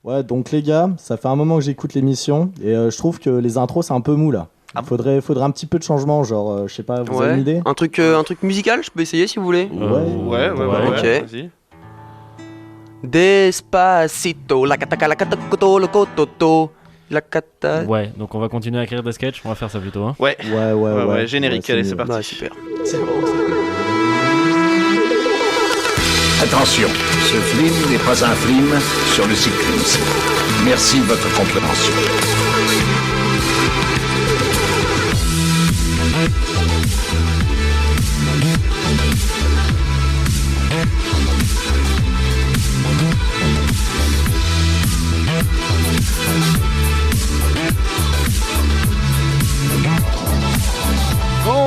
Ouais, donc les gars, ça fait un moment que j'écoute l'émission et je trouve que les intros c'est un peu mou là. Faudrait un petit peu de changement, genre, je sais pas, vous avez une idée? Un truc musical, je peux essayer si vous voulez. Ouais. Ok. Vas-y. Despacito, la cataca, la catacoto, le cototo, la cata. Ouais, donc on va continuer à écrire des sketchs, on va faire ça plutôt. Hein. Ouais, Ouais, générique, c'est allez, mieux. c'est parti. Ouais, super. Attention, ce film n'est pas un film sur le cyclisme. Merci de votre compréhension.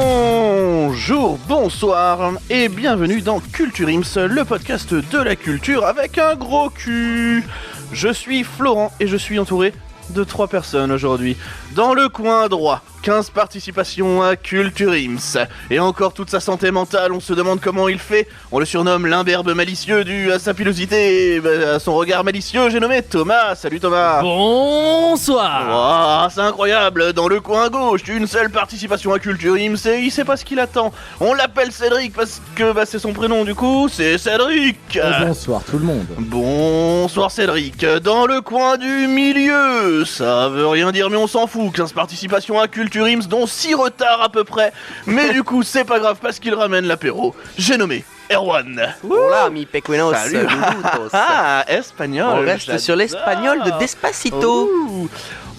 Bonjour, bonsoir et bienvenue dans Culture Ims, le podcast de la culture avec un gros cul. Je suis Florent et je suis entouré de 3 personnes aujourd'hui. Dans le coin droit, 15 participations à Culture Ims. Et encore toute sa santé mentale, on se demande comment il fait. On le surnomme l'imberbe malicieux dû à sa pilosité et à son regard malicieux. J'ai nommé Thomas. Salut Thomas. Bonsoir. Wow, c'est incroyable. Dans le coin gauche, une seule participation à Culture Ims et il sait pas ce qu'il attend. On l'appelle Cédric parce que c'est son prénom du coup, c'est Cédric. Bonsoir tout le monde. Bonsoir Cédric. Dans le coin du milieu, ça veut rien dire mais on s'en fout. 15 participations à Culture Ims dont 6 retards à peu près. Mais du coup c'est pas grave parce qu'il ramène l'apéro. J'ai nommé Erwan. Hola, mi pequeños Salut. saludos. Ah, espagnol. On reste sur l'espagnol de Despacito. Ouh.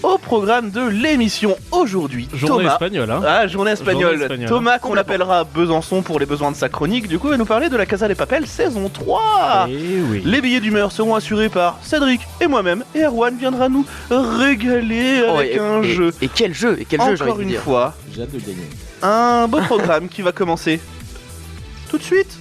Au programme de l'émission aujourd'hui, Journée Thomas. espagnole, hein. Ah, journée espagnole. Journée espagnole. Thomas, qu'on appellera Besançon pour les besoins de sa chronique, du coup, va nous parler de la Casa des Papel saison 3. Eh oui. Les billets d'humeur seront assurés par Cédric et moi-même, et Erwan viendra nous régaler avec un jeu. Et quel jeu, j'ai envie Encore de une dire. fois, J'ai hâte de gagner. un beau programme qui va commencer tout de suite.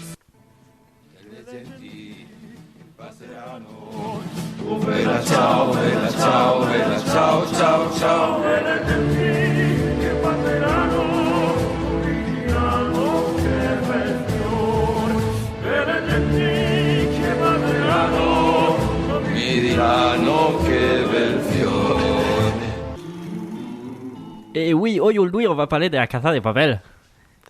Et oui, aujourd'hui, on va parler de la Casa de Papel.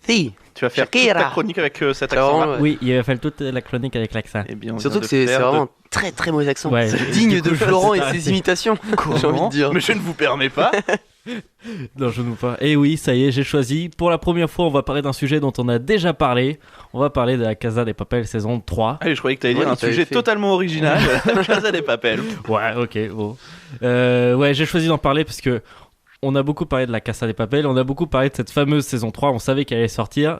Si. Tu vas faire toute Shakira. ta chronique avec cet C'est accent-là. vraiment- Ouais. Oui, il va faire toute la chronique avec l'accent. Eh bien, on Surtout vient que de c'est faire vraiment de- un très très mauvais accent. Ouais. Digne Du coup, de je vais Florent et arrêter. ses imitations, j'ai envie de dire. Mais je ne vous permets pas. Non, je ne pas. Et oui, ça y est, j'ai choisi. Pour la première fois, on va parler d'un sujet dont on a déjà parlé. On va parler de la Casa de Papel saison 3. Allez, je croyais que tu allais Ouais, dire un t'avais sujet fait. totalement original. Casa des Papel. Ouais, ok, bon. Ouais, j'ai choisi d'en parler parce que on a beaucoup parlé de la Casa de Papel, on a beaucoup parlé de cette fameuse saison 3, on savait qu'elle allait sortir.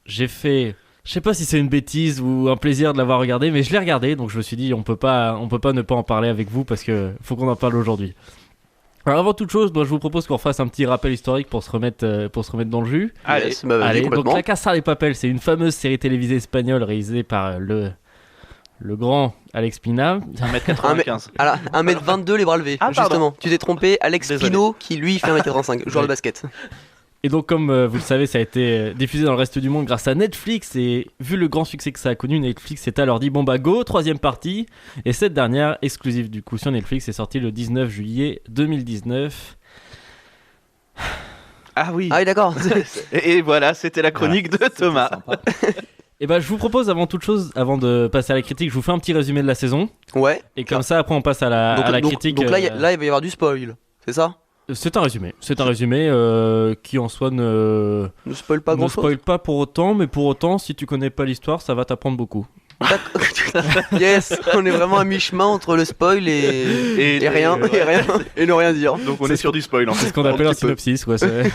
J'ai fait... Je sais pas si c'est une bêtise ou un plaisir de l'avoir regardé, mais je l'ai regardé, donc je me suis dit on peut pas ne pas en parler avec vous parce que faut qu'on en parle aujourd'hui. Alors avant toute chose, moi, je vous propose qu'on fasse un petit rappel historique pour se remettre dans le jus. Allez, Yes, bah, vas-y, Allez, donc complètement. La Casa de Papel, c'est une fameuse série télévisée espagnole réalisée par le grand Alex Pina. 1m95. Alors, 1m22 les bras levés, Ah, pardon. justement. Tu t'es trompé, Alex Désolé. Pino qui lui fait 1m85, joueur de basket. Et donc comme vous le savez, ça a été diffusé dans le reste du monde grâce à Netflix, et vu le grand succès que ça a connu, Netflix s'est alors dit bon bah go, 3ème partie, et cette dernière, exclusive du coup sur Netflix, est sortie le 19 juillet 2019. Ah oui. Ah oui, d'accord. Et voilà, c'était la chronique de Thomas. Et bah je vous propose avant toute chose, avant de passer à la critique, je vous fais un petit résumé de la saison, Ouais. et comme ça après on passe à la critique. Donc là, là, il va y avoir du spoil, c'est ça? C'est un résumé qui en soi Ne spoil pas ne grand chose. spoil pas pour autant, mais pour autant si tu connais pas l'histoire ça va t'apprendre beaucoup. Yes, on est vraiment à mi-chemin entre le spoil et rien, ouais. et rien, et ne rien dire. Donc on est sur du spoil en fait. C'est ce qu'on appelle un synopsis, ouais, c'est...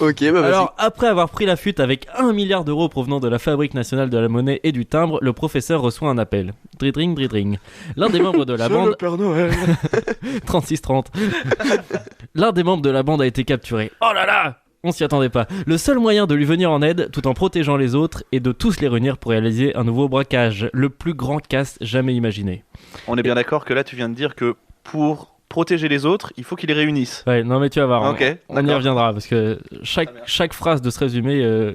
Ok, bah vas-y. Alors, après avoir pris la fuite avec 1 milliard d'euros provenant de la Fabrique nationale de la monnaie et du timbre, le professeur reçoit un appel. Dridring, dridring. L'un des membres de la bande... Père Noël. 36-30. L'un des membres de la bande a été capturé. Oh là là! On s'y attendait pas. Le seul moyen de lui venir en aide, tout en protégeant les autres, est de tous les réunir pour réaliser un nouveau braquage. Le plus grand casse jamais imaginé. On est bien d'accord que là tu viens de dire que pour protéger les autres, il faut qu'ils les réunissent. Ouais, non mais tu vas voir, Ok, on y d'accord. reviendra parce que chaque phrase de ce résumé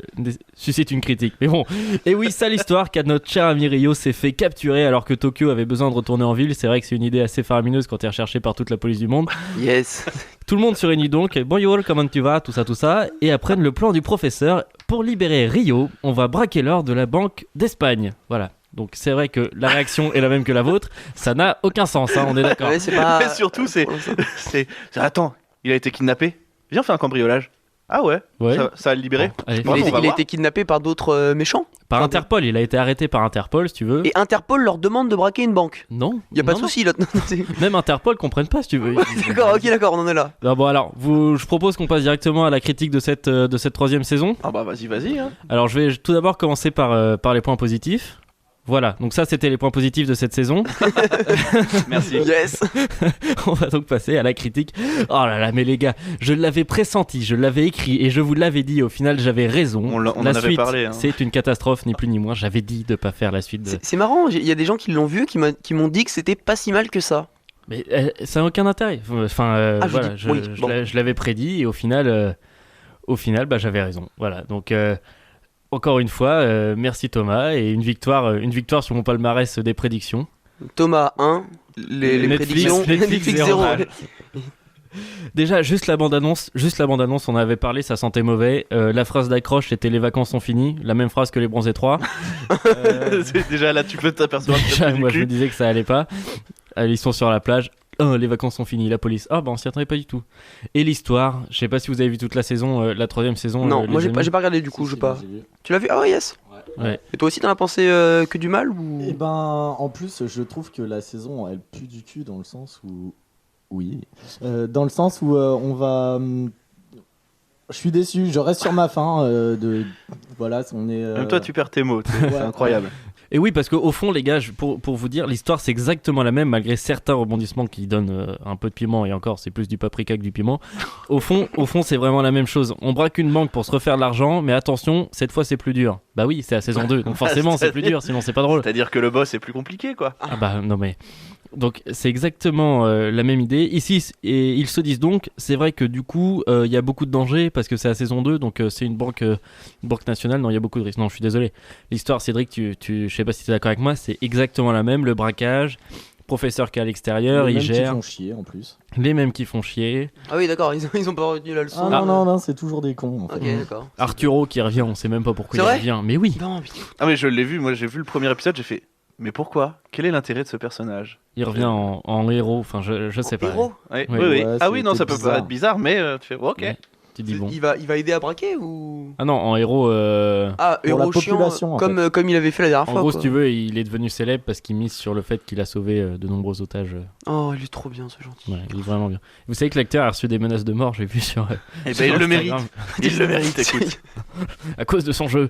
suscite une critique. Mais bon, et oui, ça l'histoire car notre cher ami Rio s'est fait capturer alors que Tokyo avait besoin de retourner en ville. C'est vrai que c'est une idée assez faramineuse quand t'es recherché par toute la police du monde. Yes. Tout le monde se réunit donc, bonjour, comment tu vas, tout ça, et apprennent le plan du professeur. Pour libérer Rio, on va braquer l'or de la Banque d'Espagne. Voilà. Donc c'est vrai que la réaction est la même que la vôtre, ça n'a aucun sens, hein, on est d'accord. Ouais, c'est pas. Mais surtout, c'est... Attends, il a été kidnappé. Viens, on fait un cambriolage. Ah ouais, Ouais. ça va le libérer. Bon, allez, Bon, on va Il a voir. été kidnappé par d'autres méchants. par Interpol, il a été arrêté par Interpol si tu veux. Et Interpol leur demande de braquer une banque. Non, Y a pas de non, souci là. non. Même Interpol comprennent pas si tu veux. D'accord, ok, d'accord, on en est là. Non, bon alors, je propose qu'on passe directement à la critique de cette troisième saison. Ah bah vas-y. Hein. Alors je vais tout d'abord commencer par les points positifs. Voilà, donc ça c'était les points positifs de cette saison. Merci. Yes. On va donc passer à la critique. Oh là là, mais les gars, je l'avais pressenti, je l'avais écrit et je vous l'avais dit. Au final, j'avais raison. On la en avait suite, parlé, hein. c'est une catastrophe, ni plus ni moins. J'avais dit de pas faire la suite. C'est marrant, il y a des gens qui l'ont vu, qui m'ont dit que c'était pas si mal que ça. Mais ça n'a aucun intérêt. Enfin, Ah, je voilà, dis- oui, bon. je l'avais prédit et au final, bah, j'avais raison. Voilà, donc encore une fois, merci Thomas et une victoire sur mon palmarès des prédictions. Thomas 1, les Netflix, prédictions. Netflix, 0. 0. Déjà, juste la bande-annonce, on en avait parlé, ça sentait mauvais. La phrase d'accroche, c'était les vacances sont finies, la même phrase que les Bronzés 3. C'est déjà là, tu peux t'apercevoir que Déjà, t'as plus moi du je me cul. disais que ça allait pas. Ils sont sur la plage. Les vacances sont finies, la police. Ah bah on s'y attendait pas du tout. Et l'histoire, je sais pas si vous avez vu toute la saison, la troisième saison. Non, moi les j'ai pas regardé du coup, Si, je si, pas. j'ai vu. Tu l'as vu? Ah ouais, yes. Ouais. Et toi aussi t'en as pensé que du mal ou? Et ben, en plus, je trouve que la saison, elle pue du cul dans le sens où... Oui. Dans le sens où on va... Je suis déçu, je reste sur ma faim. Voilà, on est... Même toi, tu perds tes mots. C'est Ouais. incroyable. Et oui, parce qu'au fond, les gars, pour vous dire, l'histoire c'est exactement la même, malgré certains rebondissements qui donnent un peu de piment, et encore, c'est plus du paprika que du piment. Au fond, c'est vraiment la même chose. On braque une banque pour se refaire de l'argent, mais attention, cette fois c'est plus dur. Bah oui, c'est la saison 2, donc forcément c'est plus dur, sinon c'est pas drôle. C'est-à-dire que le boss est plus compliqué, quoi. Ah bah non mais... Donc c'est exactement la même idée. Ici, et ils se disent donc, c'est vrai que du coup, il y a beaucoup de dangers parce que c'est la saison 2, donc c'est une banque nationale, non, il y a beaucoup de risques. Non, je suis désolé. L'histoire, Cédric, je sais pas si tu es d'accord avec moi, c'est exactement la même, le braquage, professeur qui est à l'extérieur, les il mêmes qui gère, font chier en plus. les mêmes qui font chier, Ah oui, d'accord, ils ont pas retenu la leçon. Ah non, c'est toujours des cons en fait. Ok, d'accord. Arturo qui revient, on sait même pas pourquoi C'est il vrai revient, mais oui, Non, putain. Ah mais je l'ai vu, moi j'ai vu le premier épisode, j'ai fait... Mais pourquoi? Quel est l'intérêt de ce personnage? il revient en héros, enfin je sais pas. Héros. Ouais, Ouais. oui, oui. Ouais, Ah oui, non, ça c'était peut bizarre. paraître bizarre, mais tu fais ok. Ouais. Tu dis bon. Il va aider à braquer ou? Ah non, en héros... Ah, Pour la héros chiant, population, en comme il avait fait la dernière En fois. gros, quoi. si tu veux, il est devenu célèbre parce qu'il mise sur le fait qu'il a sauvé de nombreux otages. Oh, il est trop bien ce gentil. Ouais, il est vraiment bien. Vous savez que l'acteur a reçu des menaces de mort, j'ai vu sur. Eh sur ben il le mérite. Instagram, Il le mérite, écoute. à cause de son jeu.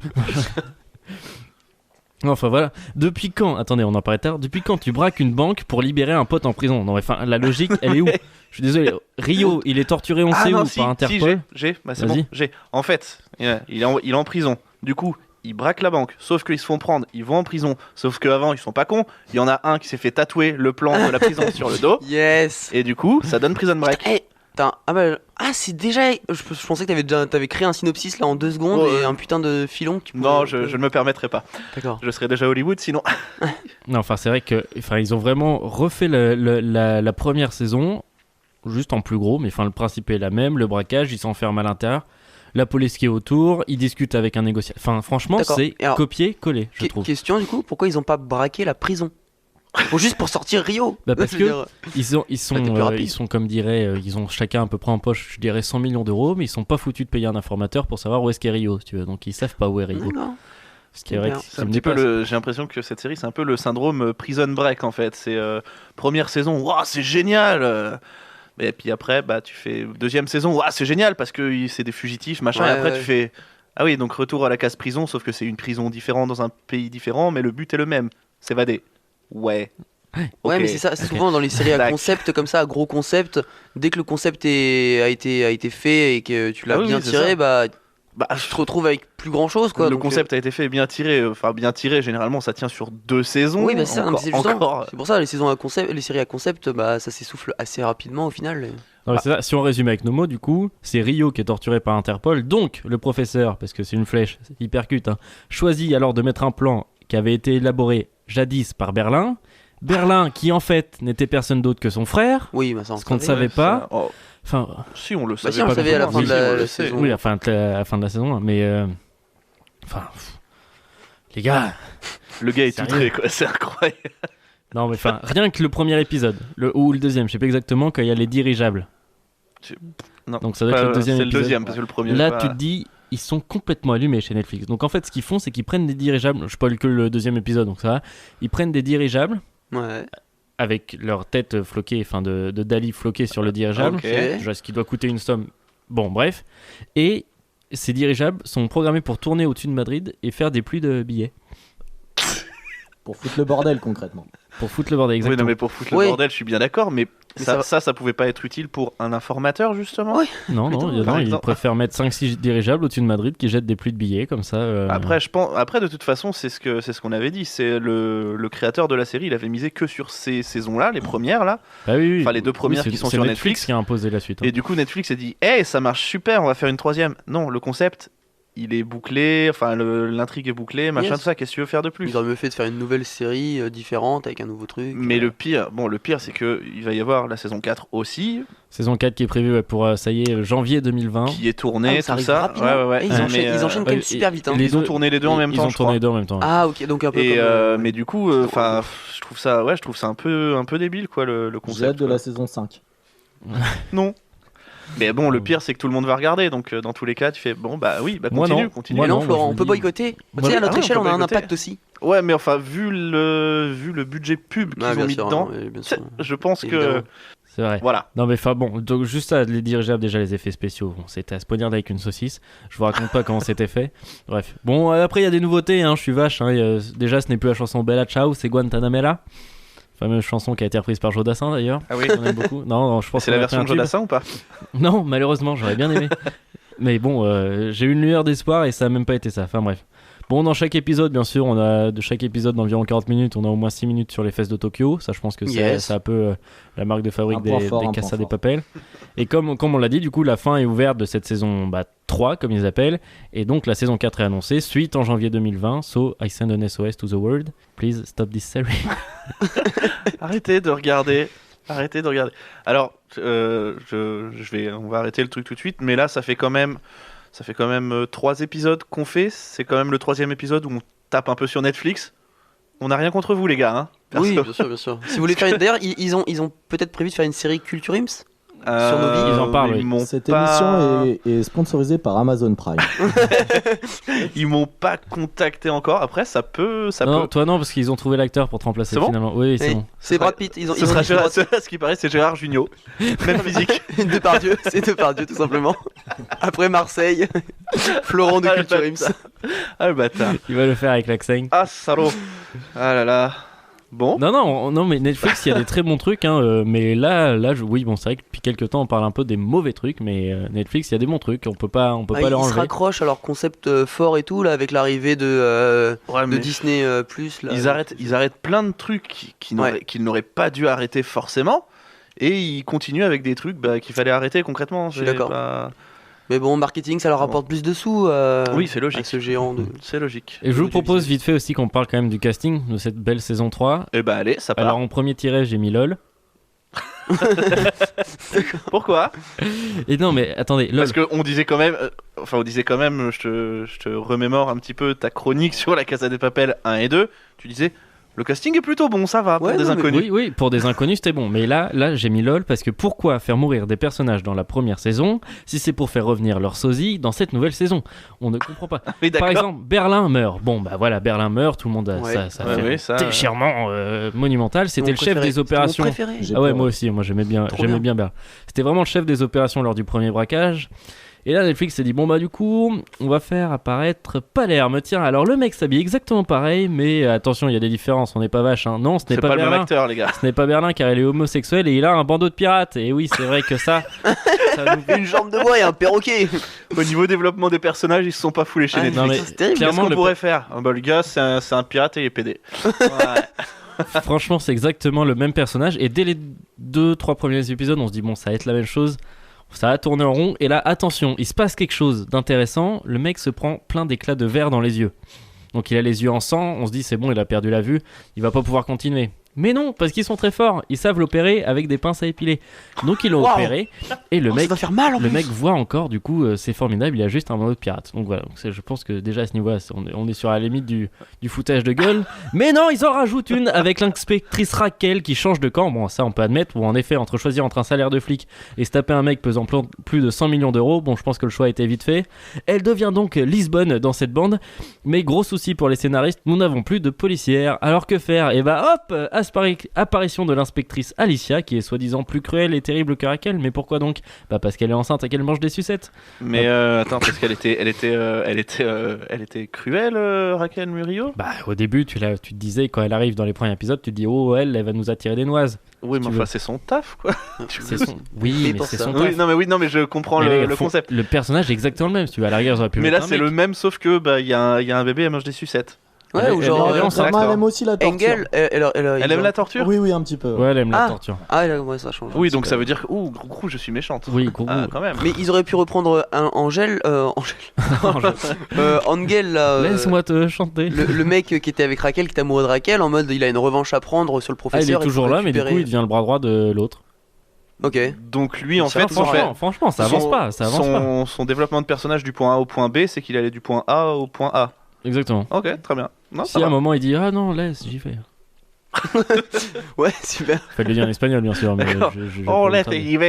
Enfin voilà. Depuis quand, attendez, on en parlait tard. Depuis quand tu braques une banque pour libérer un pote en prison? Non, mais enfin, la logique, elle est où? Je suis désolé. Rio, il est torturé, on sait non, où, si, par Interpol. j'ai, bah c'est Vas-y. bon, j'ai. En fait, il est en prison. Du coup, ils braquent la banque, sauf qu'ils se font prendre, ils vont en prison. Sauf qu'avant, ils sont pas cons. Il y en a un qui s'est fait tatouer le plan de la prison sur le dos. Yes. Et du coup, ça donne prison break. Eh, c'est déjà. Je pensais que t'avais créé un synopsis là en 2 secondes Ouais. et un putain de filon que tu pouvais. Non, je ne me permettrai pas. D'accord. Je serais déjà à Hollywood sinon. Non, enfin, c'est vrai que, enfin, ils ont vraiment refait la première saison, juste en plus gros, mais enfin, le principe est la même. Le braquage, ils s'enferment à l'intérieur. La police qui est autour, ils discutent avec un négociateur. Enfin, franchement, D'accord. c'est Et alors, copier-coller, je trouve. Question du coup, pourquoi ils ont pas braqué la prison? Juste pour sortir Rio. Bah, parce Je veux que dire, ils sont comme dirait, ils ont chacun à peu près en poche, je dirais 100 millions d'euros, mais ils sont pas foutus de payer un informateur pour savoir où est-ce qu'est Rio, si tu veux. Donc ils savent pas où est Rio. D'accord. Ce qui est vrai que bien. C'est ça un me petit peu dépasse. j'ai l'impression que cette série, c'est un peu le syndrome Prison Break en fait. C'est première saison, waouh, c'est génial. Et puis après, bah tu fais deuxième saison, waouh, c'est génial parce que c'est des fugitifs, machin. Ouais, et après ouais. tu fais, ah oui, donc retour à la case prison, sauf que c'est une prison différente dans un pays différent, mais le but est le même, s'évader. Ouais. Ouais, Ok. mais c'est ça, c'est souvent dans les séries à Tac. concept comme ça, à gros concept, dès que le concept a été fait et que tu l'as Ah oui, bien oui, c'est tiré, ça. bah Bah, tu te retrouves avec plus grand chose, quoi. le donc, concept a été fait bien tiré. Enfin, bien tiré, généralement, ça tient sur 2 saisons. Oui, bah c'est ça, non, mais c'est justement- encore. c'est pour ça, les séries à concept, bah ça s'essouffle assez rapidement au final. Non, mais c'est ça. Si on résume avec nos mots, du coup, c'est Rio qui est torturé par Interpol. Donc, le professeur, parce que c'est une flèche, c'est hypercute, hein, choisit alors de mettre un plan qui avait été élaboré jadis par Berlin. Berlin, qui en fait n'était personne d'autre que son frère. Oui, bah ça on Ce qu'on ne savait. savait pas. Oh, Enfin, si, on le savait. si, on le pas savait à la complètement. fin de la on le sait. saison. oui, à la fin de la saison, mais enfin, les gars. Le gars est Sérieux titré, quoi. C'est incroyable. Non, mais enfin, rien que le premier épisode, ou le deuxième, je sais pas exactement, quand il y a les dirigeables. Non. Donc ça doit être le deuxième C'est le épisode. deuxième, parce que le premier. Là, pas- tu te dis, ils sont complètement allumés chez Netflix. Donc en fait, ce qu'ils font, c'est qu'ils prennent des dirigeables. Je spoil que le deuxième épisode, donc ça va. Ils prennent des dirigeables Ouais. avec leur tête floquée, enfin de Dali floquée sur le dirigeable. Ok. Genre, ce qui doit coûter une somme. Bon, bref. Et ces dirigeables sont programmés pour tourner au-dessus de Madrid et faire des pluies de billets. Pour foutre le bordel concrètement. Pour foutre le bordel, Oui, exactement. non, mais pour foutre le Oui. bordel, je suis bien d'accord, mais Mais ça pouvait pas être utile pour un informateur, justement. Oui. Non, Par ils exemple. préfèrent mettre 5-6 dirigeables au-dessus de Madrid qui jettent des pluies de billets comme ça. Après, de toute façon, c'est ce qu'on avait dit. C'est le créateur de la série, il avait misé que sur ces saisons-là, les premières là. Ah oui, oui. Enfin, les 2 premières Oui, qui sont c'est sur Netflix Netflix. qui a imposé la suite. hein. Et du coup, Netflix a dit, hey, ça marche super, on va faire une 3e. Non, le concept, il est bouclé. Enfin, l'intrigue est bouclée, machin, Yes. tout ça. Qu'est-ce que tu veux faire de plus? Ils auraient mieux fait de faire une nouvelle série différente avec un nouveau truc. Mais le pire, c'est que il va y avoir la saison 4 aussi, Saison 4 qui est prévue ouais, pour, ça y est, janvier 2020. qui est tournée, Ah, ça tout arrive ça. rapidement. Et ils Mais, enchaînent quand même super vite. hein. les Ils ont deux- tourné les deux en même temps, Ils ont je tourné crois. les deux en même temps. ouais. Ah ok, donc un peu Et comme... mais du coup, enfin, je trouve ça un peu débile, quoi, le J'ai hâte concept. de quoi. la saison 5. Non. Mais bon, le pire, c'est que tout le monde va regarder, donc dans tous les cas, tu fais bon, bah oui, bah Moi, continue, non. continue. Moi, Mais non, moi, Florent, je on vous peut dis- boycotter. Moi, Tu sais, à ah notre oui, on échelle, peut on a un boycotter. impact aussi. Ouais, mais enfin, vu le budget pub qu'ils Ah, ont bien mis sûr, dedans, oui, bien sûr. je pense que Évidemment. C'est vrai. voilà. Non mais enfin bon, donc juste ça, les dirigeables, déjà les effets spéciaux, bon, c'était à se poignarder avec une saucisse. Je vous raconte pas comment c'était fait. Bref. Bon, après il y a des nouveautés, hein, je suis vache. Hein, déjà ce n'est plus la chanson Bella Ciao, c'est Guantanamera. Fameuse chanson qui a été reprise par Jodassin d'ailleurs. Ah oui. On aime beaucoup. Non, je pense C'est qu'on la a fait version un de tube. Jodassin ou pas? Non, malheureusement, j'aurais bien aimé. Mais bon, j'ai eu une lueur d'espoir et ça a même pas été ça. Enfin bref. Bon, dans chaque épisode, bien sûr, de chaque épisode d'environ 40 minutes, on a au moins 6 minutes sur les fesses de Tokyo. Ça, je pense que Yes. c'est un peu la marque de fabrique Un point des fort, un Casa point de fort. Papel. Et comme on l'a dit, du coup, la fin est ouverte de cette saison 3, comme ils appellent. Et donc, la saison 4 est annoncée, suite en janvier 2020. So, I send an SOS to the world. Please stop this series. Arrêtez de regarder. Arrêtez de regarder. Alors, on va arrêter le truc tout de suite, mais là, ça fait quand même 3 épisodes qu'on fait. C'est quand même le 3e épisode où on tape un peu sur Netflix. On n'a rien contre vous, les gars. Hein, Oui, perso. bien sûr, bien sûr. Si vous voulez faire... D'ailleurs, ils ont peut-être prévu de faire une série Culture Ims. Sur nos vies, ils en parlent, oui. Ils m'ont Cette pas... émission est sponsorisée par Amazon Prime. Ils m'ont pas contacté encore. Après, ça peut. Non, toi non, parce qu'ils ont trouvé l'acteur pour te remplacer C'est bon finalement. Oui, c'est Oui. bon. C'est Brad Pitt. Ils ont Ce sera ils ont- Gérard, ce qui paraît, c'est Gérard Jugnot. Même physique. Depardieu, c'est Depardieu tout simplement. Après Marseille, Florent de Ah, Culture le Ims. Ah, le bâtard. Il va le faire avec l'accent. Ah, salaud. Ah là là. Bon. Non, mais Netflix, il y a des très bons trucs, hein, mais là, oui, bon, c'est vrai que depuis quelques temps, on parle un peu des mauvais trucs, mais Netflix, il y a des bons trucs, on peut pas Ah, leur ils se enlever. raccrochent à leur concept fort et tout là avec l'arrivée Ouais, de mais Disney Plus. Là. ils arrêtent plein de trucs qu'ils n'auraient pas dû arrêter forcément. Et ils continuent avec des trucs qu'il fallait arrêter concrètement. Je suis d'accord. Mais bon, marketing, ça leur rapporte plus de sous. Oui, c'est logique. à ce géant de. C'est logique. Et je vous propose vite fait aussi qu'on parle quand même du casting de cette belle saison 3. Et bah allez, ça part. Alors en premier tiré, j'ai mis LOL. Pourquoi? Et non, mais attendez, LOL. Parce qu'on disait quand même, je te remémore un petit peu ta chronique sur la Casa de Papel 1 et 2. Tu disais, le casting est plutôt bon, ça va, pour Ouais, des non, mais inconnus. Oui, pour des inconnus, c'était bon. Mais là, j'ai mis LOL parce que pourquoi faire mourir des personnages dans la première saison si c'est pour faire revenir leur sosie dans cette nouvelle saison? On ne comprend pas. Oui, Par d'accord. exemple, Berlin meurt. Bon, bah voilà, Berlin meurt, tout le monde a Ouais. ça Ouais, fait oui, un ça, déchirement monumental. C'était le chef des opérations. C'était mon préféré. J'ai Ah ouais, peur. moi aussi, moi j'aimais bien Trop bien. Berlin. C'était vraiment le chef des opérations lors du premier braquage. Et là, Netflix s'est dit, bon bah du coup, on va faire apparaître Palerme. Tiens, alors le mec s'habille exactement pareil, mais attention, il y a des différences, on n'est pas vache. Hein. Non, ce n'est C'est pas pas le même Berlin. acteur, les gars. Ce n'est pas Berlin car il est homosexuel et il a un bandeau de pirate. Et oui, c'est vrai que ça, Ça nous- Une jambe de bois et un perroquet. Au niveau développement des personnages, ils se sont pas foulés chez Ah, Netflix. non, mais c'est terrible. Qu'est-ce clairement, qu'on le- pourrait faire? Le gars, c'est un pirate et il est pédé. Ouais. Franchement, c'est exactement le même personnage. Et dès les 2-3 premiers épisodes, on se dit, bon, ça va être la même chose. Ça a tourné en rond. Et là, attention, il se passe quelque chose d'intéressant. Le mec se prend plein d'éclats de verre dans les yeux. Donc il a les yeux en sang. On se dit, c'est bon, il a perdu la vue. Il va pas pouvoir continuer. Mais non, parce qu'ils sont très forts. Ils savent l'opérer avec des pinces à épiler. Donc ils l'ont Waouh. opéré. Et le Ça mec doit faire mal en le plus. mec voit encore, du coup, c'est formidable, il a juste un mode pirate. Donc voilà, je pense que déjà à ce niveau-là, on est sur la limite du foutage de gueule. Mais non, ils en rajoutent une avec l'inspectrice Raquel qui change de camp. Bon, ça on peut admettre, ou en effet, entre choisir entre un salaire de flic et se taper un mec pesant plus de 100 millions d'euros, bon, je pense que le choix a été vite fait. Elle devient donc Lisbonne dans cette bande. Mais gros souci pour les scénaristes, nous n'avons plus de policière. Alors que faire? Et bah hop, apparition de l'inspectrice Alicia, qui est soi-disant plus cruelle et terrible que Raquel. Mais pourquoi donc? Bah parce qu'elle est enceinte et qu'elle mange des sucettes. Mais attends, parce qu'elle était cruelle, Raquel Murillo. Bah au début tu te disais, quand elle arrive dans les premiers épisodes, tu te dis oh elle va nous attirer des noises. Oui, mais tu enfin, veux. c'est son taf, quoi. C'est son... Et Oui mais pour c'est ça. son Oui, taf. non, mais je comprends Mais le concept. Le personnage est exactement le même, si tu veux. À la rigueur, ils auraient pu Mais mettre là, un c'est mec. le même, sauf que bah il y a un bébé, elle mange des sucettes. Ouais, Elle- ou elle- genre. elle est enceinte. Sa main, elle aime aussi la torture. Engel, Elle aime la torture. Oui, oui, un petit peu. Ouais, elle aime la Ah. torture. Ah, ouais, ça change. Oui, donc ça veut dire que gros, je suis méchante. Oui, gros. Ah, quand même. Mais ils auraient pu reprendre Angel, Angel là. Laisse-moi te chanter. Le mec qui était avec Raquel, qui est amoureux de Raquel, en mode il a une revanche à prendre sur le Ah, professeur. il est et toujours pour là, mais du coup, récupérer- il devient le bras droit de l'autre. Ok. Donc lui, en Ça fait, va, Franchement, ça avance pas. Ça avance pas. son développement de personnage du point A au point B, c'est qu'il allait du point A au point A. Exactement. Ok, très bien. Non, Si ça à un va. moment il dit ah non, laisse, j'y vais. Ouais, super. Fallait le dire en espagnol, bien sûr. Mais D'accord. je Oh, peux le laisse, traduire. il y va.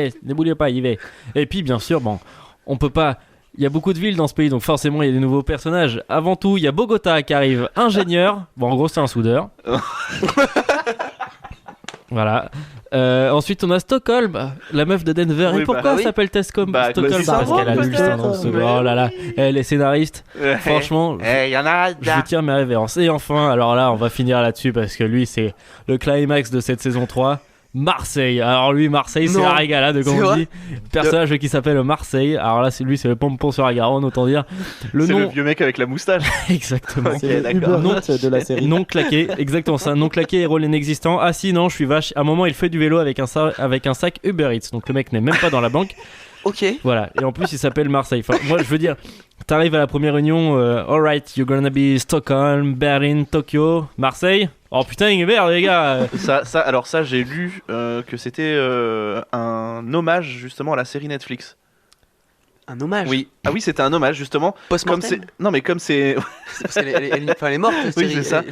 Laisse, ne bougez pas, y vais. Et puis, bien sûr, bon, on peut pas. Il y a beaucoup de villes dans ce pays, donc forcément, il y a des nouveaux personnages. Avant tout, il y a Bogota qui arrive, ingénieur. Bon, en gros, c'est un soudeur. Voilà. Ensuite, on a Stockholm, la meuf de Denver. Oui, Et pourquoi bah oui. s'appelle-t-elle comme Bah, Stockholm? c'est Parce ça, qu'elle a lu le peut-être, syndrome de Stockholm. mais- Oh là là, les scénaristes, franchement. Il y en a Je vous tire mes révérences. Et enfin, alors là, on va finir là-dessus parce que lui, c'est le climax de cette saison 3. Marseille. Alors lui, Marseille, c'est Non. la régalade, comme C'est on vrai dit. Personnage qui s'appelle Marseille. Alors là, c'est lui, c'est le pompon sur la Garonne, autant dire. Le C'est nom, le vieux mec avec la moustache. exactement. Ok, C'est le d'accord. Uber Eats de la série. Non claqué, exactement ça. Non claqué et rôle inexistant. Ah si, non, je suis vache. À un moment, il fait du vélo avec un sac Uber Eats. Donc le mec n'est même pas dans la banque. Ok. Voilà. Et en plus, il s'appelle Marseille. Enfin, moi, je veux dire, t'arrives à la première réunion. Alright, you're gonna be Stockholm, Berlin, Tokyo, Marseille. Oh putain, il est vert, les gars. Alors ça, j'ai lu que c'était un hommage justement à la série Netflix. Un hommage. Oui. Ah oui, c'était un hommage justement. Comme Post-mortem. c'est. Non, mais comme c'est. Parce qu'elle elle est morte. la Oui, série. c'est ça.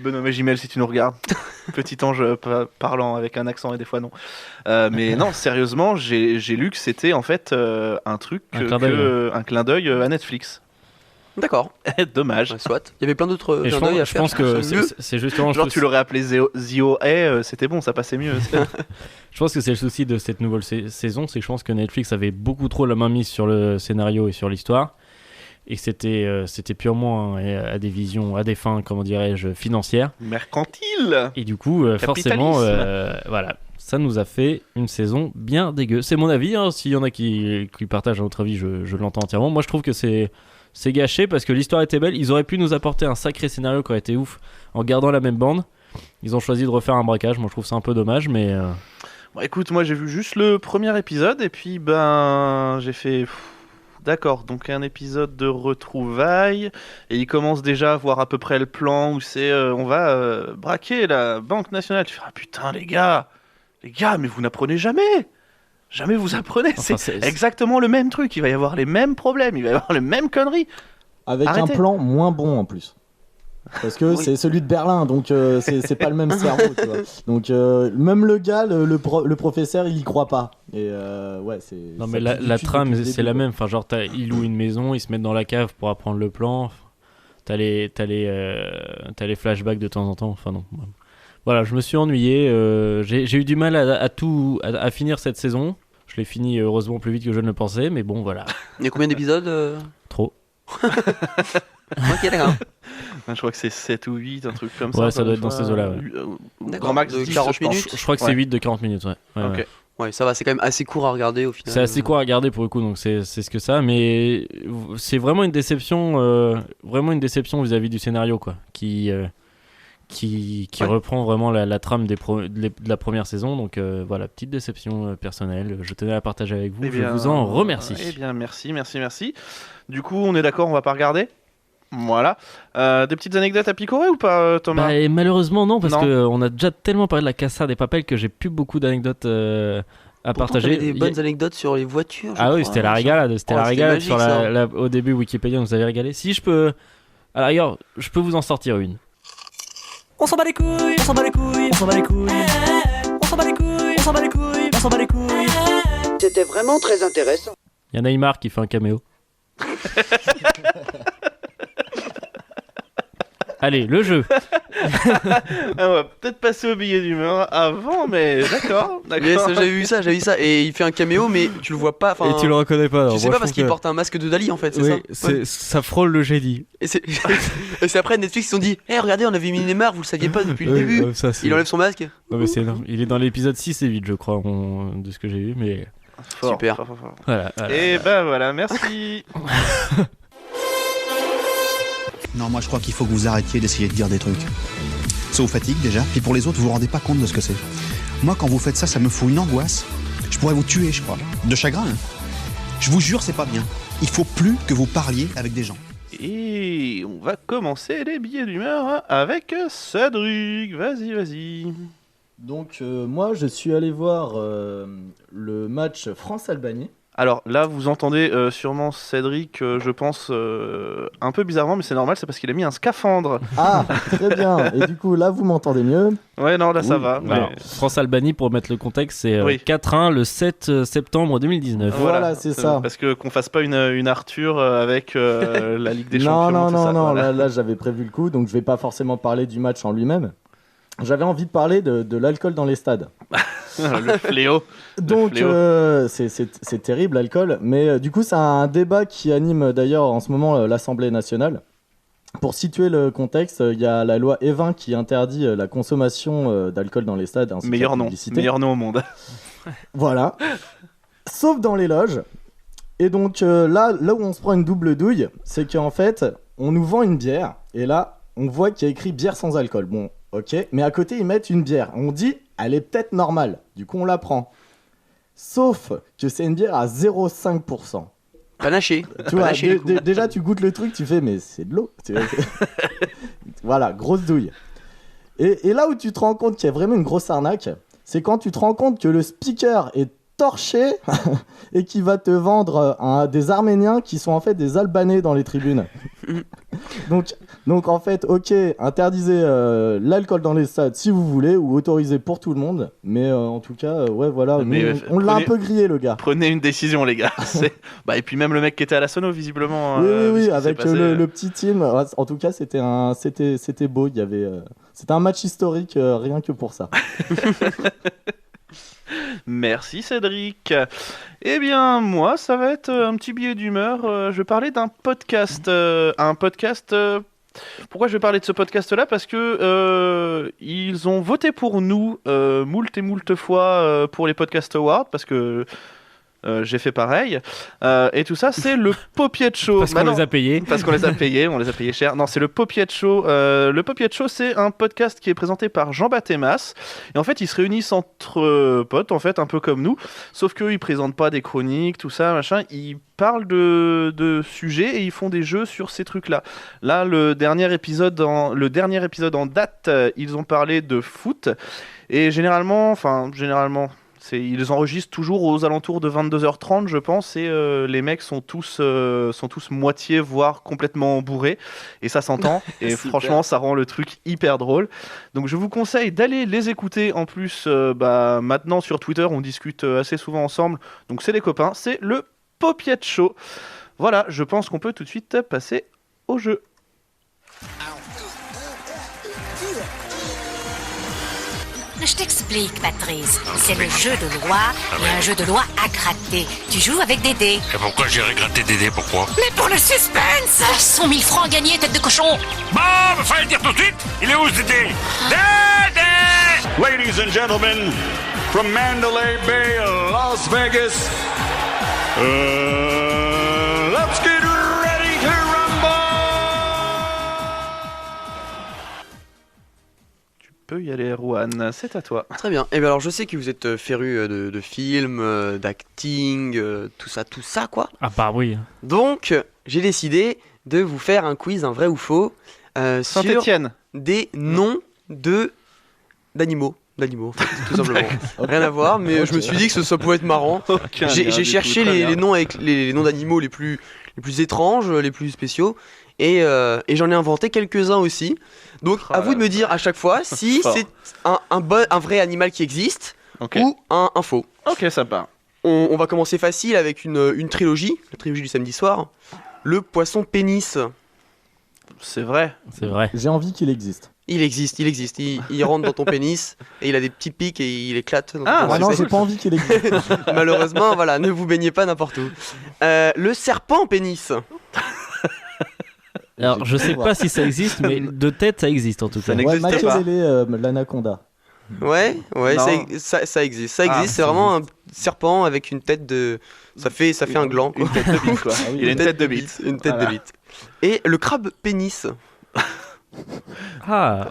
Benoît Magimel, si tu nous regardes. Petit ange parlant avec un accent et des fois non. Mais non, sérieusement, j'ai lu que c'était en fait un truc, Un clin d'œil, un clin d'œil à Netflix. D'accord. Dommage. Ouais, soit. Il y avait plein d'autres Et je clins d'œil à je faire. pense que C'est mieux. c'est justement. Genre tu l'aurais appelé ZOA, c'était bon, ça passait mieux. Je pense que c'est le souci de cette nouvelle saison, c'est que je pense que Netflix avait beaucoup trop la main mise sur le scénario et sur l'histoire, et que c'était purement à des visions, à des fins, comment dirais-je, financières. Mercantile. Et du coup, forcément, voilà, ça nous a fait une saison bien dégueu. C'est mon avis, hein, s'il y en a qui partagent un autre avis, je l'entends entièrement. Moi, je trouve que c'est gâché parce que l'histoire était belle. Ils auraient pu nous apporter un sacré scénario qui aurait été ouf en gardant la même bande. Ils ont choisi de refaire un braquage. Moi, je trouve ça un peu dommage, mais Bon, écoute, moi j'ai vu juste le premier épisode et puis ben j'ai fait d'accord, donc un épisode de retrouvailles et il commence déjà à voir à peu près le plan où c'est on va braquer la Banque Nationale. Tu fais ah putain les gars, mais vous n'apprenez jamais. Jamais vous apprenez, Enfin, c'est exactement le même truc, il va y avoir les mêmes problèmes, il va y avoir les mêmes conneries. Avec Arrêtez. un plan moins bon en plus. Parce que c'est celui de Berlin, donc c'est pas le même cerveau, tu vois. Donc même le gars, le professeur, il y croit pas. Et ouais, c'est. non, ça mais la pue du cul trame, depuis le c'est début, la quoi. même. Enfin, genre, ils louent une maison, ils se mettent dans la cave pour apprendre le plan. T'as les flashbacks de temps en temps. Enfin, non. Voilà, je me suis ennuyé. J'ai eu du mal à finir cette saison. Je l'ai fini heureusement plus vite que je ne le pensais, mais bon, voilà. Il y a combien d'épisodes Trop. Ok, d'accord. Je crois que c'est 7 ou 8, un truc comme Ouais, ça. ça doit être dans ces eaux-là, ouais. Grand max De 10, 40 je pense. minutes. Je crois que c'est Ouais. 8 de 40 minutes, ouais. Ouais, Ok. ouais. Ouais, ça va, c'est quand même assez court à regarder au final. C'est assez court à regarder pour le coup, donc c'est ce que ça. Mais c'est vraiment une déception vis-à-vis du scénario, quoi, qui reprend vraiment la trame de la première saison. Donc voilà, petite déception personnelle. Je tenais à la partager avec vous. Je vous en remercie. Eh bien, merci. Du coup, on est d'accord, on va pas regarder. Voilà. Des petites anecdotes à picorer ou pas, Thomas? Et malheureusement non, parce qu'on a déjà tellement parlé de la Casa des Papel que j'ai plus beaucoup d'anecdotes à Pourtant, partager. t'avais des bonnes anecdotes sur les voitures. Ah oui, c'était la régalade. C'était la régalade magique, sur ça. au début Wikipédia, on nous avait régalé. Si je peux, à la rigueur, je peux vous en sortir une. On s'en bat les couilles, on s'en bat les couilles, on s'en bat les couilles. On s'en bat les couilles, on s'en bat les couilles, on s'en bat les couilles. C'était vraiment très intéressant. Il y a Neymar qui fait un caméo. Allez, le jeu. On va peut-être passer au billet d'humeur avant, mais d'accord. Yes, j'avais vu ça. Et il fait un caméo, mais tu le vois pas. Et tu le reconnais pas. Tu sais pas parce qu'il porte un masque de Dali en fait, c'est ça? Ouais. Ça frôle le génie. Et c'est après Netflix ils se sont dit regardez, on avait mis Neymar, vous le saviez pas depuis le début. Il enlève son masque. Non, mais c'est énorme. Il est dans l'épisode 6 et 8, je crois, de ce que j'ai vu. Mais... Super. Fort. Voilà. Et ben voilà, merci. Non, moi je crois qu'il faut que vous arrêtiez d'essayer de dire des trucs. Ça vous fatigue déjà, puis pour les autres, vous vous rendez pas compte de ce que c'est. Moi, quand vous faites ça, ça me fout une angoisse. Je pourrais vous tuer, je crois. De chagrin, hein. Je vous jure, c'est pas bien. Il faut plus que vous parliez avec des gens. Et on va commencer les billets d'humeur avec Cédric. Vas-y. Donc moi je suis allé voir le match France-Albanie. Alors là, vous entendez sûrement Cédric, je pense, un peu bizarrement, mais c'est normal, c'est parce qu'il a mis un scaphandre. Ah, très bien. Et du coup, là, vous m'entendez mieux? Ouais, non, là, ça Oui. va. Mais... Alors, France-Albanie, pour mettre le contexte, c'est Oui. 4-1 le 7 septembre 2019. Voilà, c'est ça. Parce que qu'on fasse pas une Arthur avec la Ligue des Champions. Non, voilà. là j'avais prévu le coup, donc je vais pas forcément parler du match en lui-même. J'avais envie de parler de l'alcool dans les stades. Le fléau. Donc c'est terrible l'alcool, mais du coup c'est un débat qui anime d'ailleurs en ce moment l'Assemblée nationale. Pour situer le contexte, il y a la loi E20 qui interdit la consommation d'alcool dans les stades. Ainsi que Meilleur la nom publicité. au monde. Voilà. Sauf dans les loges. Et donc là où on se prend une double douille, c'est qu'en fait on nous vend une bière et là on voit qu'il y a écrit bière sans alcool. Bon, ok, mais à côté ils mettent une bière. On dit elle est peut-être normale, du coup on la prend. Sauf que c'est une bière à 0,5%. Panaché. Tu vois, Panaché, du coup. déjà tu goûtes le truc, tu fais mais c'est de l'eau. Voilà, grosse douille. Et là où tu te rends compte qu'il y a vraiment une grosse arnaque, c'est quand tu te rends compte que le speaker est torché et qui va te vendre des Arméniens qui sont en fait des Albanais dans les tribunes. donc en fait, ok, interdisez l'alcool dans les stades si vous voulez ou autorisez pour tout le monde, mais en tout cas, ouais voilà, Mais, on l'a un peu grillé le gars. Prenez une décision, les gars. Et puis même le mec qui était à la sono, visiblement. Oui, ce qui avec s'est passé. le petit team. En tout cas, c'était beau. Il y avait, c'était un match historique rien que pour ça. Merci Cédric. Eh bien, moi, ça va être un petit billet d'humeur. Je vais parler d'un podcast. Pourquoi je vais parler de ce podcast-là? Parce que ils ont voté pour nous moult et moult fois pour les Podcast Awards, parce que j'ai fait pareil. Et tout ça, c'est le Popiette Show. Parce qu'on les a payés. Parce qu'on les a payés, on les a payés cher. Non, c'est le Popiette Show. Le Popiette Show, c'est un podcast qui est présenté par Jean-Baptiste Mas. Et en fait, ils se réunissent entre potes, en fait, un peu comme nous. Sauf qu'eux, ils présentent pas des chroniques, tout ça, machin. Ils parlent de sujets et ils font des jeux sur ces trucs-là. Là, le dernier épisode en date, ils ont parlé de foot. Et généralement, ils enregistrent toujours aux alentours de 22h30, je pense, et les mecs sont tous moitié, voire complètement bourrés, et ça s'entend, et franchement, ça rend le truc hyper drôle. Donc je vous conseille d'aller les écouter. En plus, maintenant sur Twitter, on discute assez souvent ensemble, donc c'est les copains, c'est le Popiette Show. Voilà, je pense qu'on peut tout de suite passer au jeu. Je t'explique, Patrice. C'est le jeu de loi et un jeu de loi à gratter. Tu joues avec des dés. Et pourquoi j'irais gratter des dés, pourquoi? Mais pour le suspense 100 000 francs gagnés, tête de cochon. Bon, fallait le dire tout de suite. Il est où ce Dédé? Dédé! Ladies and gentlemen, from Mandalay Bay, Las Vegas. Let's get ready to rumble! Tu peux y aller, Erwan, c'est à toi. Très bien. Et bien alors je sais que vous êtes féru de films, d'acting, tout ça quoi. Ah bah oui. Donc j'ai décidé de vous faire un quiz, un vrai ou faux, sur Saint-Étienne. des noms d'animaux. D'animaux, en fait, tout simplement. Rien à voir, mais je me suis dit que ça pouvait être marrant. J'ai cherché les noms avec les noms d'animaux les plus étranges, les plus spéciaux, et j'en ai inventé quelques-uns aussi. Donc à vous de me dire à chaque fois si c'est un vrai animal qui existe ou un faux. Ok, ça part. On va commencer facile avec une trilogie, la trilogie du samedi soir. Le poisson pénis. C'est vrai. C'est vrai. J'ai envie qu'il existe. Il existe. Il rentre dans ton pénis et il a des petits pics et il éclate. Dans Ah non, j'ai pas envie qu'il existe. Malheureusement, voilà, ne vous baignez pas n'importe où. Le serpent pénis. Alors, je sais pas si ça existe, mais de tête, ça existe en tout cas. Ouais, Machiavelli, l'anaconda. Ouais, Non. ça existe. Ça existe, c'est vraiment un serpent avec une tête de. Ça fait un gland, quoi. Une tête de bite, quoi. Ah oui, Il a une tête de bite. Une tête Voilà. de bite. Et le crabe pénis. Celui-là,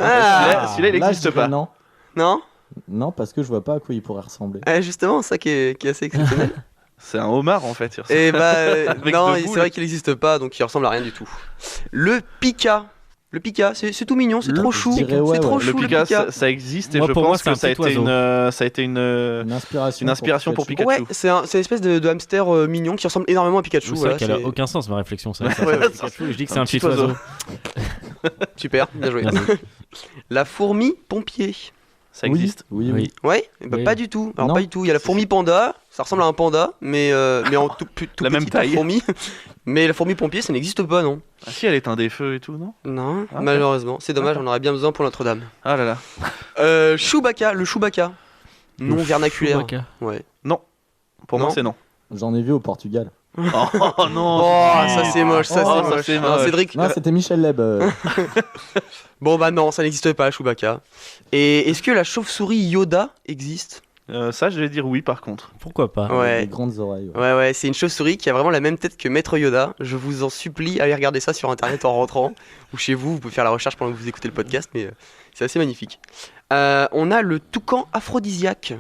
il Là, n'existe je dirais pas. Non. Non Non, parce que je vois pas à quoi il pourrait ressembler. Justement, ça qui est assez exceptionnel. C'est un homard en fait. il ressemble. Et bah, Avec non, deux c'est boules. vrai qu'il n'existe pas, donc il ressemble à rien du tout. Le pika. Le pika, c'est tout mignon, c'est trop chou. dirais ouais, C'est trop ouais. chou Le pika, ça existe et Moi, je pour moi, pense c'est un que ça a petit été oiseau. ça a été Une inspiration. une inspiration pour Pikachu. Ouais, c'est une espèce de hamster mignon qui ressemble énormément à Pikachu. C'est Voilà, vrai qu'elle a aucun sens ma réflexion. Ça. Ouais, Je dis que c'est un petit oiseau. Super, bien joué. Merci. La fourmi pompier. Ça existe. Oui. Ouais, bah Oui. pas du tout. Alors Non. pas du tout. Il y a la fourmi panda, ça ressemble à un panda, mais en tout La même petite taille. fourmi. Mais la fourmi pompier, ça n'existe pas, non. Ah si, elle éteint des feux et tout, non? Non, Ah, malheureusement. C'est dommage, on aurait bien besoin pour Notre-Dame. Ah là là. Chewbacca, le Chewbacca. Non vernaculaire. Chewbacca. Ouais. Pour Non. moi, c'est non. J'en ai vu au Portugal. Oh non. Oh, ça c'est moche, ça Oh, c'est ça, moche. c'est Non, moche. Cédric. Non, c'était Michel Leb. Bon bah non, ça n'existe pas, Chewbacca. Et est-ce que la chauve-souris Yoda existe? Ça, je vais dire oui par contre. Pourquoi pas? Ouais. Des grandes oreilles. Ouais. Ouais, c'est une chauve-souris qui a vraiment la même tête que Maître Yoda. Je vous en supplie, allez regarder ça sur internet en rentrant. Ou chez vous, vous pouvez faire la recherche pendant que vous écoutez le podcast, mais c'est assez magnifique. On a le toucan aphrodisiaque.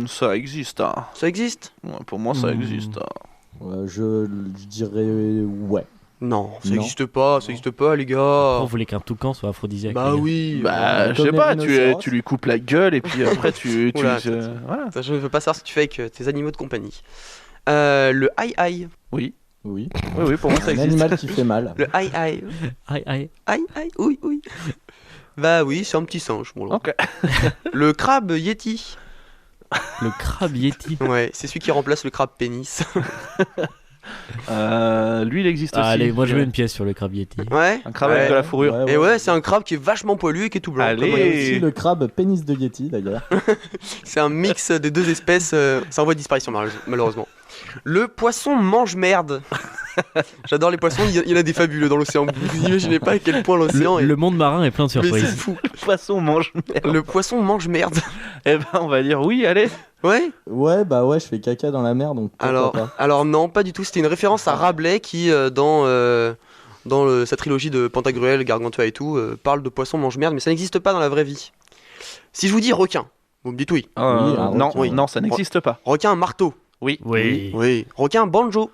Ça existe. Hein. Ça existe? Ouais, pour moi, ça existe. Je dirais ouais. Non, ça Non. n'existe pas, les gars. Pourquoi vous voulez qu'un toucan soit aphrodisiaque? Bah les gars oui. Bah, je sais Comme pas, les rhinocéros. tu lui coupes la gueule et puis après tu Oula, voilà. Je ne veux pas savoir ce que tu fais avec tes animaux de compagnie. Le aïe-aïe. Oui. Oui. Oui, pour moi ça Un existe. animal qui fait mal. Le aïe-aïe. Aïe, aïe. Aïe-aïe, oui. Bah oui, c'est un petit singe. Bon, là. Ok. Le crabe yeti. Le crabe yeti. Ouais, c'est celui qui remplace le crabe pénis. Lui, il existe aussi. Allez, moi je veux une pièce sur le crabe yeti. Ouais. Un crabe avec de la fourrure. Et ouais, c'est un crabe qui est vachement poilu et qui est tout blanc. Allez. Comme Il y a moi. aussi le crabe pénis de Yeti d'ailleurs. C'est un mix des deux espèces. C'est en voie de disparition malheureusement. Le poisson mange-merde. J'adore les poissons, il y en a des fabuleux dans l'océan. Vous imaginez pas à quel point l'océan Le monde marin est plein de Mais c'est surprises. fou. Le poisson mange. Le poisson mange-merde. Eh ben, on va dire oui, allez. Ouais. Ouais, bah ouais, je fais caca dans la mer donc pourquoi pas. Alors non, pas du tout. C'était une référence à Rabelais qui, dans sa trilogie de Pantagruel, Gargantua et tout, parle de poisson mange-merde, mais ça n'existe pas dans la vraie vie. Si je vous dis requin, vous me dites oui. un non, requin. non, ça n'existe pas. Requin marteau. Oui. Oui. Oui. Requin banjo.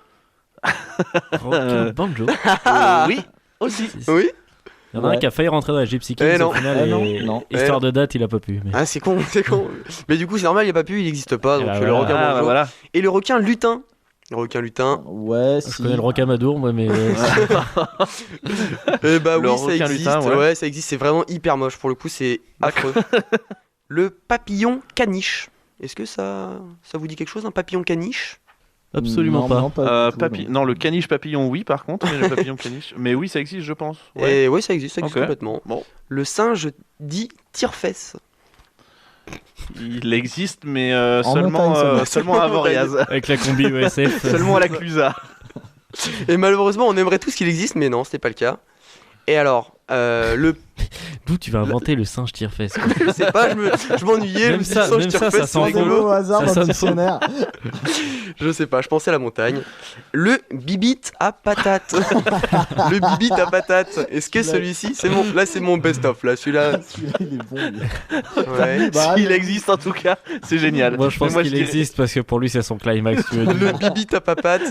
Requin banjo. Oui. Aussi. Oui. Il y en a un Ouais. qui a failli rentrer dans la Gypsy Kings Eh non. au final. Eh non, et non. histoire Eh de date, il a pas pu. Mais... Ah c'est con, c'est con. Mais du coup c'est normal, il n'y a pas pu, il n'existe pas. Et Donc bah le voilà. requin banjo. Voilà. Et le requin lutin. Le requin lutin. Ouais, Je si. connais le rocamadour, moi, mais. Eh bah Le oui, ça requin existe. lutin, ouais. Ouais, ça existe. C'est vraiment hyper moche. Pour le coup, c'est affreux. Le papillon caniche. Est-ce que ça vous dit quelque chose, un papillon caniche? Absolument Non, pas. non, pas du tout, non. Non, le caniche papillon, oui, par contre, mais le papillon caniche. Mais oui, ça existe, je pense. Ouais. Et ouais, ça existe Ok. complètement. Bon. Le singe dit tire-fesse. Il existe, mais En seulement, montagne seulement. seulement à Voriaz. Avec la combi ESF. Seulement à la Clusa. Et malheureusement, on aimerait tous qu'il existe, mais non, c'était pas le cas. Et alors, le... D'où tu vas inventer le singe tire-fesse? Je sais pas, je m'ennuyais. Même ça, ça s'en fout. Au hasard dans le dictionnaire. Je sais pas, je pensais à la montagne. Le bibit à patate. Le bibit à patate. Est-ce que celui-ci, c'est mon... Là, c'est mon best-of. Là, celui-là, il est bon. lui. ouais. S'il existe en tout cas, c'est génial. Moi, je pense qu'il dirais- existe parce que pour lui, c'est son climax. Tu veux dire. Le bibit à papate.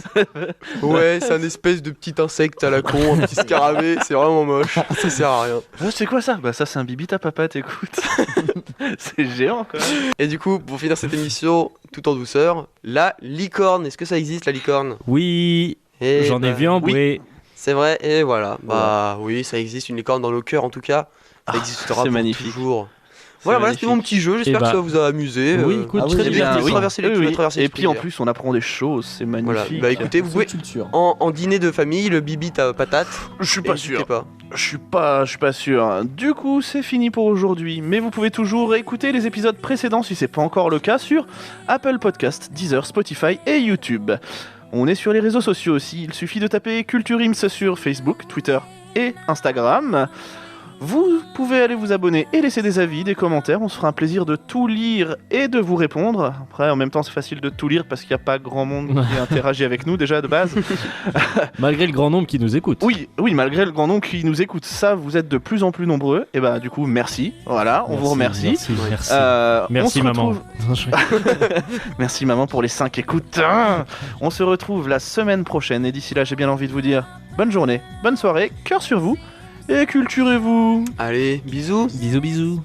Ouais, c'est un espèce de petit insecte à la con, un petit scarabée. C'est vraiment moche. Ça sert à rien. Ah, c'est quoi ça? Bah ça c'est un bibit à papate, écoute. C'est géant quand même. Et du coup, pour finir cette émission tout en douceur, la licorne. Est-ce que ça existe, la licorne? Oui, Eh j'en ai ben, vu en bruit. C'est vrai, et voilà. Bah oui, ça existe, une licorne dans nos cœurs en tout cas. Ça existera c'est pour magnifique. toujours. Voilà, c'était mon petit jeu. J'espère bah, que ça vous a amusé. oui, écoute, ah oui, très eh bien. bien, Tu oui. traverser les, Oui, tu vas oui. traverser Et puis en l'esprit, plus on apprend des choses, c'est magnifique. voilà. Bah écoutez, vous pouvez Culture. en dîner de famille, le bibit à patate. Je suis pas n'hésitez sûr. pas. Je suis pas sûr. Du coup, c'est fini pour aujourd'hui. Mais vous pouvez toujours écouter les épisodes précédents si c'est pas encore le cas sur Apple Podcast, Deezer, Spotify et YouTube. On est sur les réseaux sociaux aussi. Il suffit de taper Culture Ims sur Facebook, Twitter et Instagram. Vous pouvez aller vous abonner et laisser des avis, des commentaires. On se fera un plaisir de tout lire et de vous répondre. Après, en même temps, c'est facile de tout lire parce qu'il n'y a pas grand monde qui interagit avec nous déjà de base. Malgré le grand nombre qui nous écoute. Oui, malgré le grand nombre qui nous écoute, ça, vous êtes de plus en plus nombreux. Et bah, du coup, merci. Voilà, on vous remercie. Merci. On Merci se maman. retrouve- Merci maman pour les 5 écoutes. On se retrouve la semaine prochaine. Et d'ici là, j'ai bien envie de vous dire bonne journée, bonne soirée, cœur sur vous et culturez-vous. Allez, bisous. Bisous bisous.